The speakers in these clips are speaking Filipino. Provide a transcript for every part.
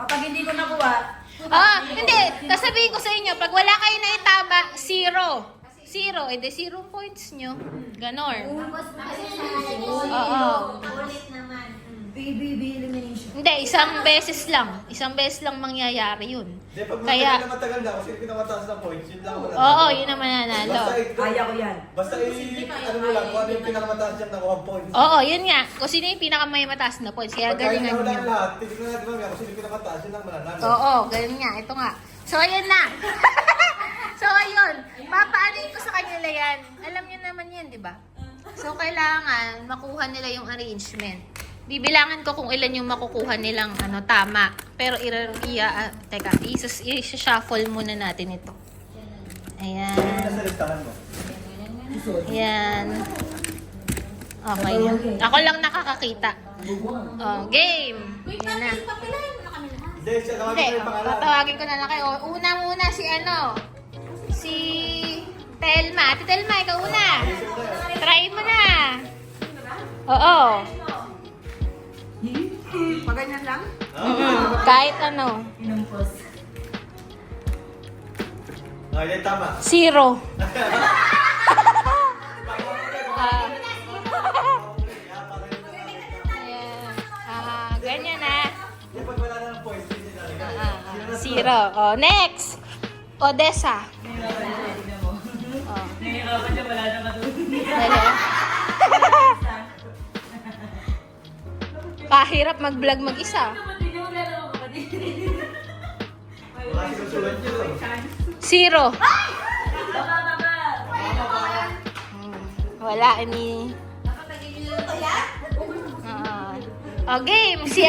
kapag hindi ko nakuha, Hindi. Sasabihin ko sa inyo, pag wala kayo na itama, 0. 0. Eh, de 0 points nyo. Ganon. Oo. Ulit naman. BBB elimination. Hindi, isang beses lang. Isang beses lang mangyayari yun. Hindi, pag Kaya, matagal na, kasi pinamataas na points, yun lang wala. oo, yun naman nanalo. Kaya ko yan. Basta ano mo lang, kung ano yung pinakamataas yan, nakuha ang points. Oo, yun nga. Kung sino yung pinakamay mataas na points. Kaya galingan Pagkain na nyo. lahat, titignan natin mamaya kung sino yung pinakamataas, yun lang mananalo. Oo, ganun nga. Ito nga. So, ayun na. So, ayun. Papaanin ko sa kanila yan. Alam nyo naman yan, di ba? So, kailangan makuha nila yung arrangement. Bibilangan ko kung ilan yung makukuha nilang tama. Pero isa-shuffle muna natin ito. Ayan. Nasa listahan mo. Ayan. Okay. Ako lang nakakakita. Oh, game. Ayan na. Hindi, siya tawagin Hindi, ko yung pangalan. tatawagin ko na lang kayo. Una muna si si Telma. Ate Telma, ikaw una. Try mo na. Oo. Pag ganyan lang? Kahit ano. Inumpos. Yan, tama. 0. Ganyan na. Yung pag wala na ng points, hindi na rin. 0. Oh, next. Odessa. Oh. Nahihirapan siya, wala na matulog. Kahirap mag-vlog mag-isa. Wala sinusulat nyo. 0. Baba, baba. Wala ni. Oh, game. Si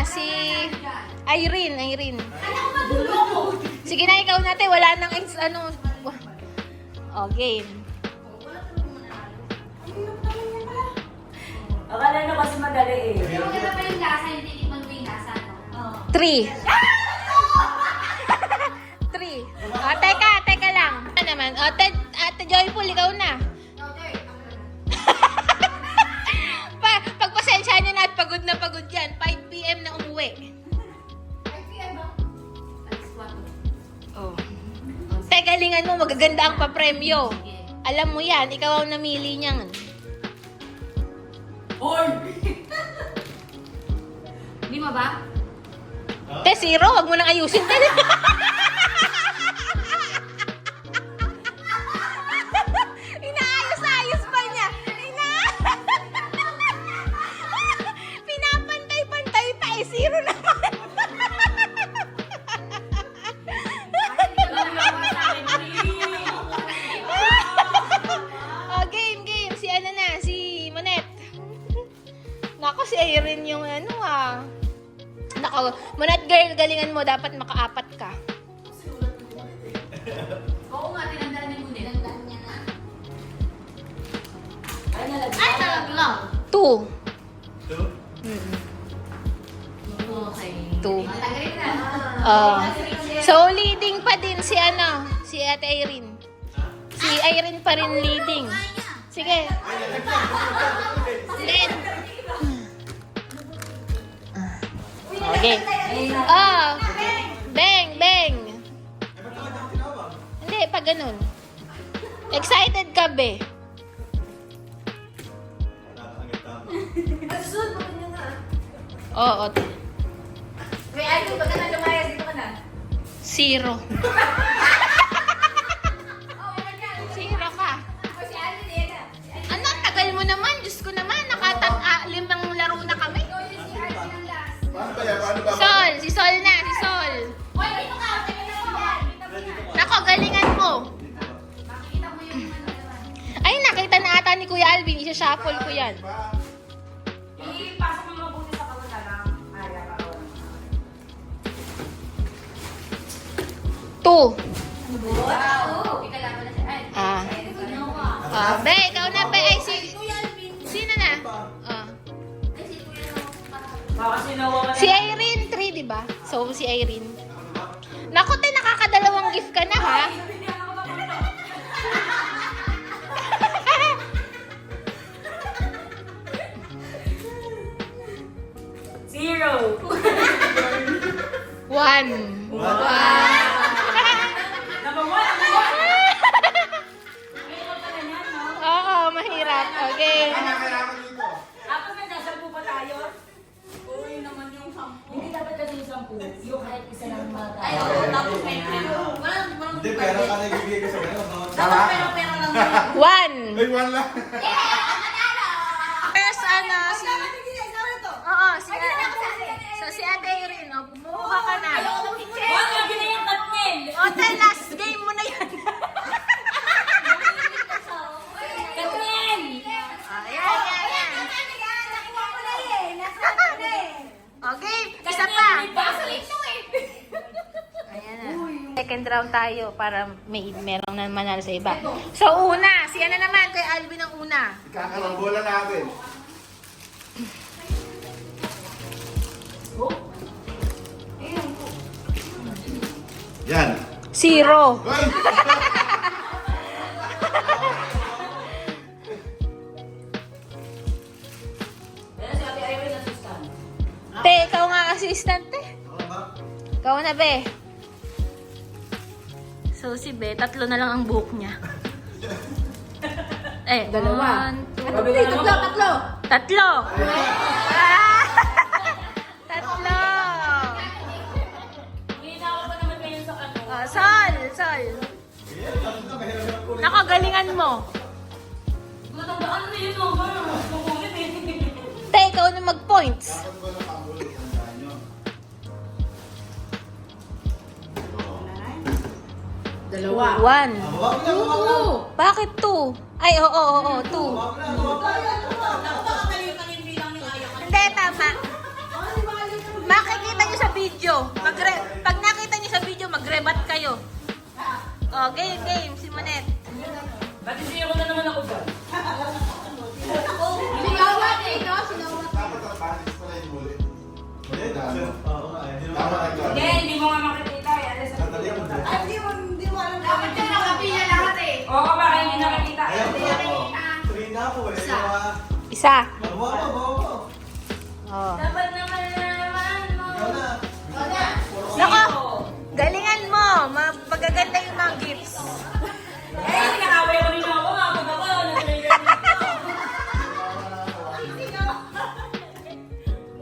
si Irene. Sige na, ikaw natin. Wala nang Oh, game. Akala nyo kasi madali eh. Pero kaya pa yung lasa, hindi tikman mo yung lasa, no? 3. 3. Teka lang. Ano naman? Ate Joyful, ikaw na. Pagpasensya nyo na at pagod na pagod yan. 5 p.m. na umuwi. Oh. Galingan mo, magaganda ang papremyo. Alam mo yan, ikaw ang namili niyan. Di mo ba? 0, wag mo nang ayusin. Inaayos-ayos pa niya. Pinapantay-pantay pa 0 naman. Oh, game. Si si Monet. Nako, si Irene yung Nako, Monet girl, galingan mo. Dapat maka-4 ka. Oo nga, tinandaan niya muna. Tinandaan niya na. Ay, nalaglag. 2. Okay. 2. Matagal na. So, leading pa din si si Ate Irene. Si Irene pa rin leading. Sige. Then, okay. Bang. Hindi, pag ganun. Excited ka, be. Oo. Wait, ay, baga na lumayas. Dito ka na. 0. 0 ka. O, si Alvin, yan na. Ano, tagal mo naman. Diyos ko naman. Limang laro na kami. Si Alvin ang last. Paano ba yan? Paano ba? Si Sol na. Hoy, dito ka. Tingnan mo yan. Nako, galingan mo. Makikita mo yung naman. Ay, nakita na ata ni Kuya Alvin. Isa-shuffle ko yan. Ipasok mo mabuti sa kawala lang. Ay, ako. 2. Oo. Ika lang pala siya. Ay, Be, ikaw na, be. Ay, sino na? Baka sinawa Si Irene, 3, di ba? So, si Irene. Naku, nakakadalawang gift ka na, ha? Zero. 1. Number 1. Mahirap pala yan, no? Oo, mahirap. Okay. Tapos nagsasampu pa tayo. Uy, naman yung 10. Hindi dapat kasi yung 10. Yung kahit isa lang mata. Ay, oo, tapos may Hindi, pera ka na ibibigay ko sa ngayon. Dapat pera lang yun. 1. Ay, one lang. First, ano, si... Oo, si Ate Irene, oh, bumuha ka na. Wag, lagi na yung Katniel. O, last game mo na yan. Katniel! Ayan, ayan. Okay, isa pa. Ayan na. Second round tayo para merong na manalo sa iba. So, una. Siya na naman. Kay Alvin ang una. Kakarambola natin. Yan. 0. Ay! Pero si Ate Irene assistant. Te, ikaw nga assistant, te. Ako ba? Ikaw na, be. So, si Be, 3 na lang ang buhok niya. Eh, 1, 2, Tatlo. 3. Ah! 3. Ginawa pa naman ngayon sa ano. Oh, Sol. Nako, galingan mo. Matandaan na yun, no? Makulit eh. Te, ikaw na mag-points. Dapat ko lang pamulo. Tandaan nyo. Dalawa. 1. Wag na, wag na. Bakit 2? Ay, oo, 2. Wag na, wag na. Hindi, tama. Makikita nyo sa video. Pag nakita nyo sa video, mag-rebat kayo. Oh, game. Simonet. Ba't hindi ako na naman ako dyan? Sinawat eh, no? Sinawat. Dapat ang basis pala yung huli. Hindi, dapat. Oo nga, hindi naman. Dapat ang Hindi, hindi mo nga makikita eh. Alas sa Tatali mo dyan. Hindi mo alam. Dapat yung nakapila lahat eh. Oo, baka hindi nakikita. Ayan, Hindi oo. Three na po eh. Isa. Isa. Bawa mo. Oh. Dapat naman mo. Ikaw na. Nako, galingan mo. Magaganda yung mga gifts. Eh, nakaway ko rin ako. Ako ako.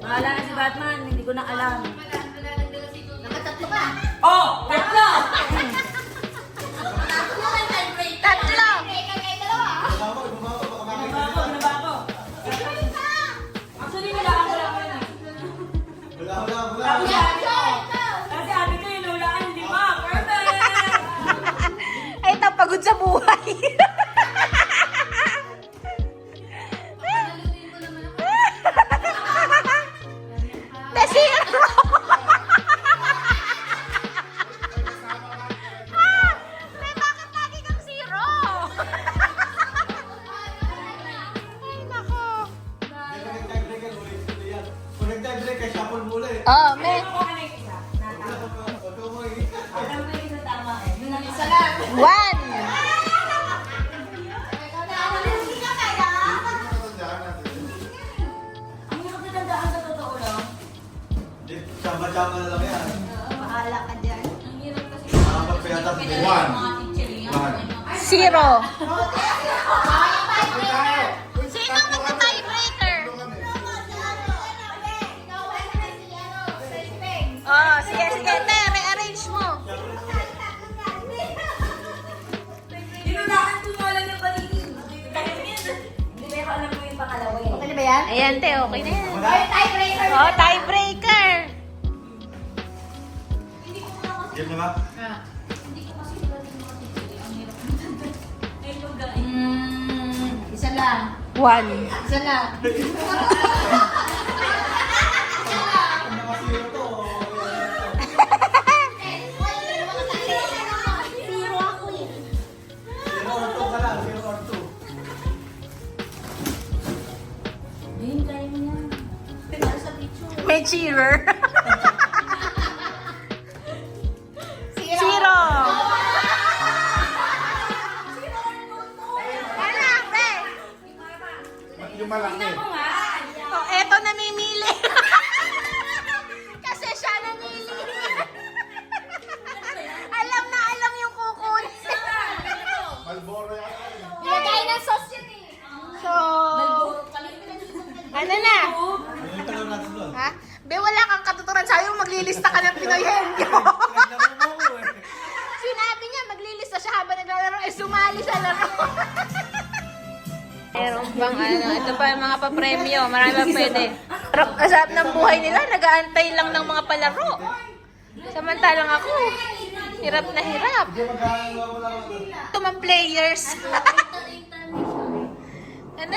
Bahala na si Batman. Hindi ko na alam. Nakatatlo ka. Oh, tatlo! Tatlo ka tiebreaker. 3. Kay dalawa. Bumaba, baka Ano makikita. ba ako? Ano ba ako? Actually, wala ako lang yun eh. Wala. Kasi sabi ko yung lulaan, hindi pa. Perfect! Ay, ito, pagod sa buhay. Zero. May bakit lagi kang 0? Ay, nako. Kung nag-tie-break kay Shuffle mula eh. Oh, may Ano ko ano yung isa? Natama. Huwag ka mo eh. Alam ko yung isa tama eh. Yun ang isa. Isa lang. 1. Tatandaan natin. Ang hirap na tandaan sa totoo lang. Di, Tsamba-tsamba na lang yan. Bahala ka dyan. Ang hirap kasi. Pagpiyatas mo. One. 0. Sino magta-tiebreaker? Oh, sige. Te, rearrange mo. Hinulaan ko nga lang yung balikin. Kahit yun. Hindi ba ako alam ko yung pangalawa eh. Okay na ba yan? Ayan, te, okay na yan. Tiebreaker. Oh, tiebreaker. Yan na ba? Ay, lugain. Isa lang. 1. Isa lang. Kung nakasiro to, Zero ako eh. 0 or 2 ka lang. 0 or 2. Ayun, kaya mo yan. Pinalo sa picture. May cheerer. 0. Wala, be. Yung malaki. Tingnan ko nga. Oh, eto namimili. Kasi siya namili. Ano na? Ano yung tanong natin doon? Ha? Be, wala kang katuturan. Sabi mo, maglilista ka ng Pinoy Henyo. Naglaro mo ko eh. Sinabi niya, maglilista siya habang naglalaro. Eh, sumali sa laro. Meron bang ano, ito pa yung mga papremyo. Marami pa pwede. Pero kasap ng buhay nila, nag-aantay lang ng mga palaro. Samantalang ako, hirap na hirap. Hindi magkakaroon mo lang. Ito mga players. Ano